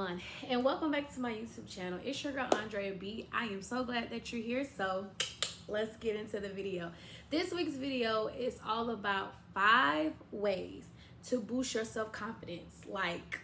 everyone, and welcome back to my YouTube channel. It's your girl Andrea B. I am so glad that you're here, so let's get into the video. This week's video is all about 5 ways to boost your self-confidence, like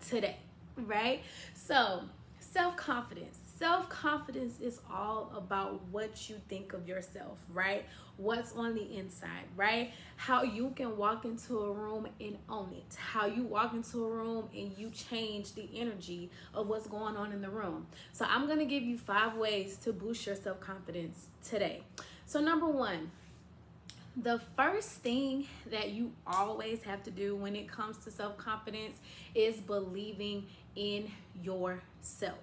today, right? So, self-confidence. Self-confidence is all about what you think of yourself, right? What's on the inside, right? How you can walk into a room and own it. How you walk into a room and you change the energy of what's going on in the room. So I'm going to give you 5 ways to boost your self-confidence today. So number 1, the first thing that you always have to do when it comes to self-confidence is believing in yourself.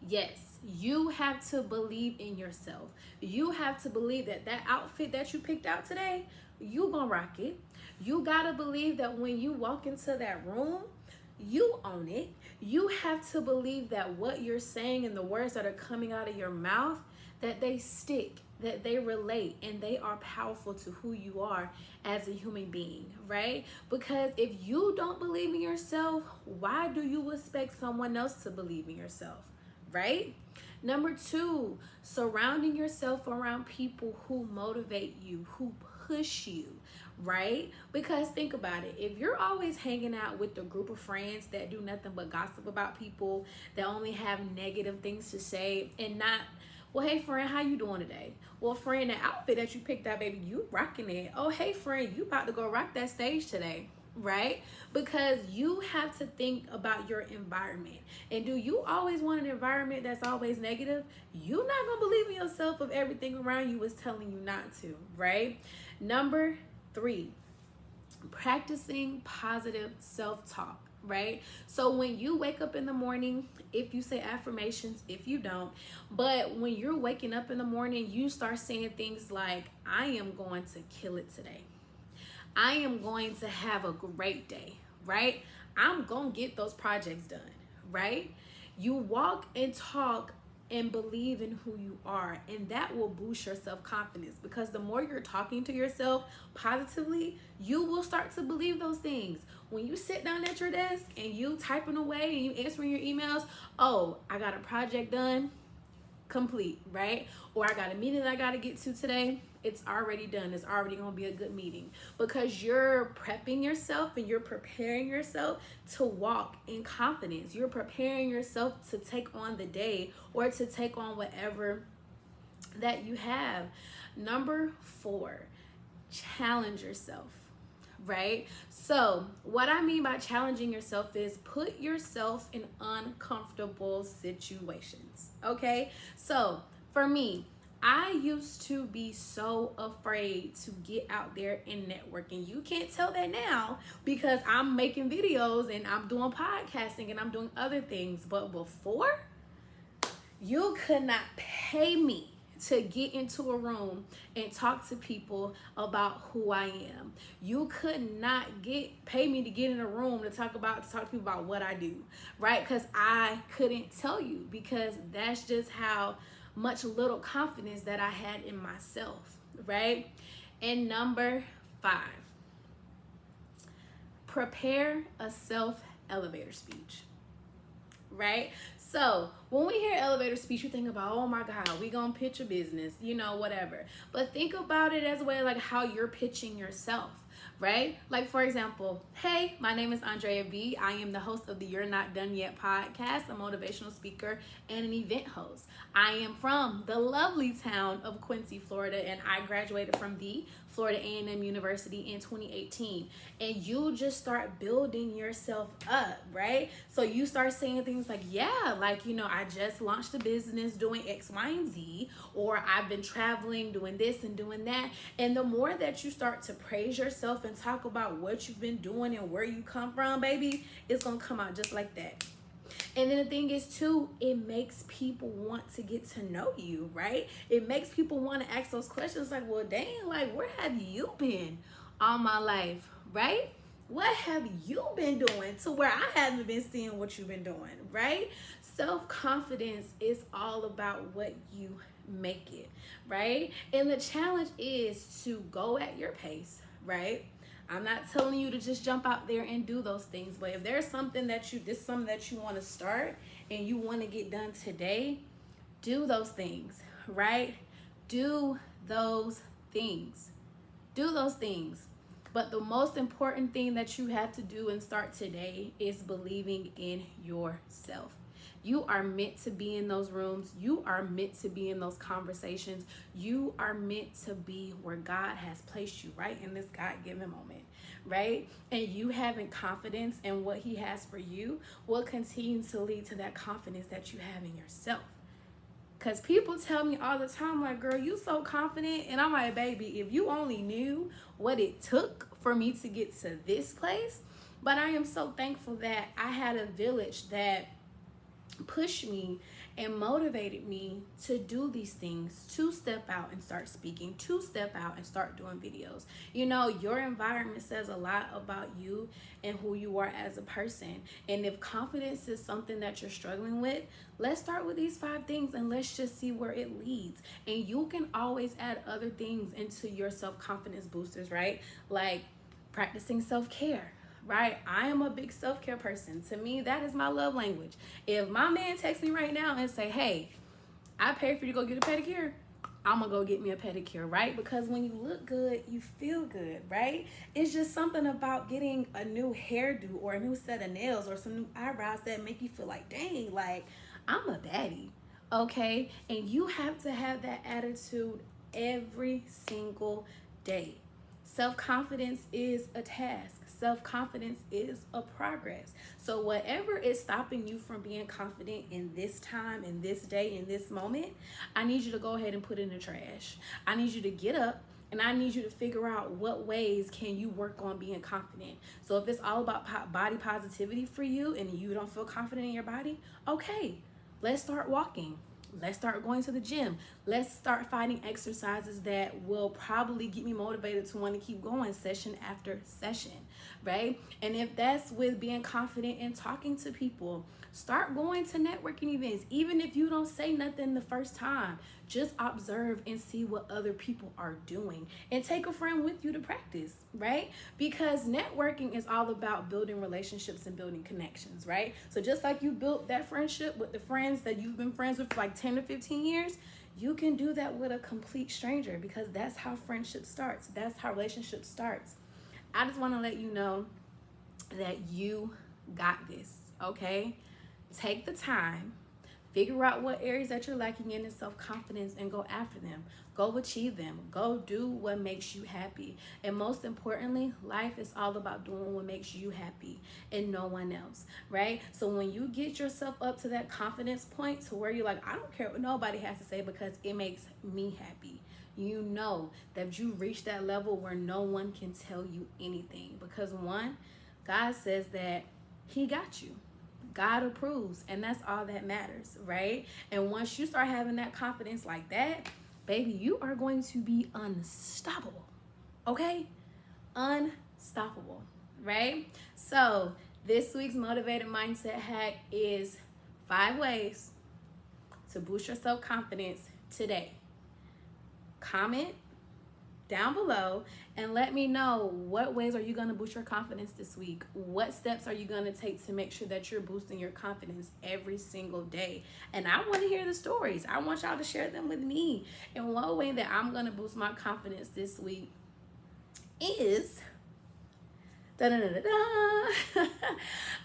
Yes, you have to believe in yourself. You have to believe that that outfit that you picked out today, you gonna rock it. You gotta believe that when you walk into that room, you own it. You have to believe that what you're saying and the words that are coming out of your mouth, that they stick, that they relate, and they are powerful to who you are as a human being, right? Because if you don't believe in yourself, why do you expect someone else to believe in yourself, right? Number 2, surrounding yourself around people who motivate you, who push you, right? Because think about it. If you're always hanging out with a group of friends that do nothing but gossip about people, that only have negative things to say, and not, well, hey friend, how you doing today? Well, friend, the outfit that you picked out, baby, you rocking it. Oh, hey friend, you about to go rock that stage today, right? Because you have to think about your environment. And do you always want an environment that's always negative? You're not gonna believe in yourself if everything around you is telling you not to, right? Number 3, practicing positive self-talk, right? So when you wake up in the morning, if you say affirmations, if you don't, but when you're waking up in the morning, you start saying things like, I am going to kill it today. I am going to have a great day, right? I'm going to get those projects done, right? You walk and talk and believe in who you are, and that will boost your self-confidence, because the more you're talking to yourself positively, you will start to believe those things. When you sit down at your desk and you typing away and you answering your emails, oh, I got a project done, complete, right? Or I got a meeting that I got to get to today, it's already done. It's already going to be a good meeting, because you're prepping yourself and you're preparing yourself to walk in confidence. You're preparing yourself to take on the day or to take on whatever that you have. Number 4, challenge yourself, right? So what I mean by challenging yourself is put yourself in uncomfortable situations, okay? So for me, I used to be so afraid to get out there and network. And you can't tell that now because I'm making videos and I'm doing podcasting and I'm doing other things. But before, you could not pay me to get into a room and talk to people about who I am. You could not pay me to get in a room to talk to people about what I do, right? Because I couldn't tell you, because that's just how much little confidence that I had in myself, right? And number 5, prepare a self-elevator speech, right? So when we hear elevator speech, you think about, oh my God, we gonna pitch a business, whatever. But think about it as a way like how you're pitching yourself, right? Like for example, hey, my name is Andrea B. I am the host of the You're Not Done Yet podcast, a motivational speaker and an event host. I am from the lovely town of Quincy, Florida, and I graduated from the Florida A&M University in 2018. And you just start building yourself up, right? So you start saying things like, yeah, like, I just launched a business doing X, Y, and Z, or I've been traveling, doing this and doing that. And the more that you start to praise yourself and talk about what you've been doing and where you come from, baby, it's gonna come out just like that. And then the thing is too, it makes people want to get to know you, right? It makes people want to ask those questions like, well, dang, like, where have you been all my life, right? What have you been doing to where I haven't been seeing what you've been doing, right? Self-confidence is all about what you make it, right? And the challenge is to go at your pace, right? I'm not telling you to just jump out there and do those things, but if there's something that you want to start and you want to get done today, do those things, right? Do those things. Do those things. But the most important thing that you have to do and start today is believing in yourself. You are meant to be in those rooms. You are meant to be in those conversations. You are meant to be where God has placed you, right? In this God-given moment, right? And you having confidence in what he has for you will continue to lead to that confidence that you have in yourself. Because people tell me all the time, like, girl, you so confident. And I'm like, baby, if you only knew what it took for me to get to this place. But I am so thankful that I had a village that pushed me and motivated me to do these things, to step out and start speaking, to step out and start doing videos. You know, your environment says a lot about you and who you are as a person. And if confidence is something that you're struggling with, let's start with these 5 things and let's just see where it leads. And you can always add other things into your self-confidence boosters, right? Like practicing self-care. Right? I am a big self-care person. To me, that is my love language. If my man texts me right now and say, hey, I paid for you to go get a pedicure, I'm gonna go get me a pedicure, right? Because when you look good, you feel good, right? It's just something about getting a new hairdo or a new set of nails or some new eyebrows that make you feel like, dang, like I'm a baddie, okay? And you have to have that attitude every single day. Self-confidence is a task. Self-confidence is a progress. So whatever is stopping you from being confident in this time, in this day, in this moment, I need you to go ahead and put it in the trash. I need you to get up and I need you to figure out what ways can you work on being confident. So if it's all about body positivity for you and you don't feel confident in your body, okay, let's start walking. Let's start going to the gym. Let's start finding exercises that will probably get me motivated to want to keep going session after session, right? And if that's with being confident in talking to people, start going to networking events. Even if you don't say nothing the first time, just observe and see what other people are doing and take a friend with you to practice, right? Because networking is all about building relationships and building connections, right? So just like you built that friendship with the friends that you've been friends with for like 10 to 15 years, you can do that with a complete stranger because that's how friendship starts. That's how relationship starts. I just want to let you know that you got this, okay? Take the time. Figure out what areas that you're lacking in self-confidence and go after them. Go achieve them. Go do what makes you happy. And most importantly, life is all about doing what makes you happy and no one else, right? So when you get yourself up to that confidence point to where you're like, I don't care what nobody has to say because it makes me happy. You know that you've reached that level where no one can tell you anything because one, God says that he got you. God approves, and that's all that matters, right? And once you start having that confidence like that, baby, you are going to be unstoppable, okay? Unstoppable, right? So this week's motivated mindset hack is 5 ways to boost your self-confidence today. Comment down below and let me know what ways are you going to boost your confidence this week. What steps are you going to take to make sure that you're boosting your confidence every single day? And I want to hear the stories. I want y'all to share them with me. And one way that I'm going to boost my confidence this week is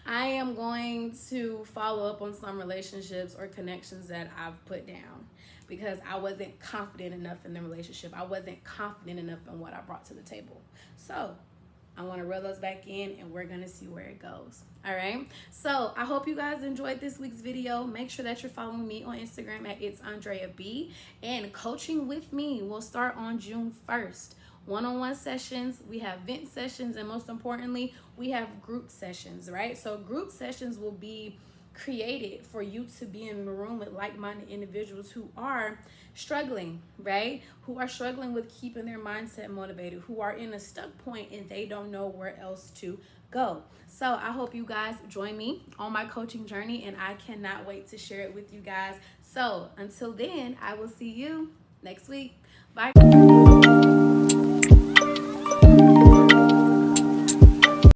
I am going to follow up on some relationships or connections that I've put down because I wasn't confident enough in the relationship. I wasn't confident enough in what I brought to the table. So I want to reel those back in and we're going to see where it goes. All right. So I hope you guys enjoyed this week's video. Make sure that you're following me on Instagram at It's Andrea B. And coaching with me will start on June 1st. One-on-one sessions, we have vent sessions, and most importantly, we have group sessions, right? So group sessions will be created for you to be in a room with like-minded individuals who are struggling, right? Who are struggling with keeping their mindset motivated, who are in a stuck point and they don't know where else to go. So I hope you guys join me on my coaching journey, and I cannot wait to share it with you guys. So until then, I will see you next week. Bye.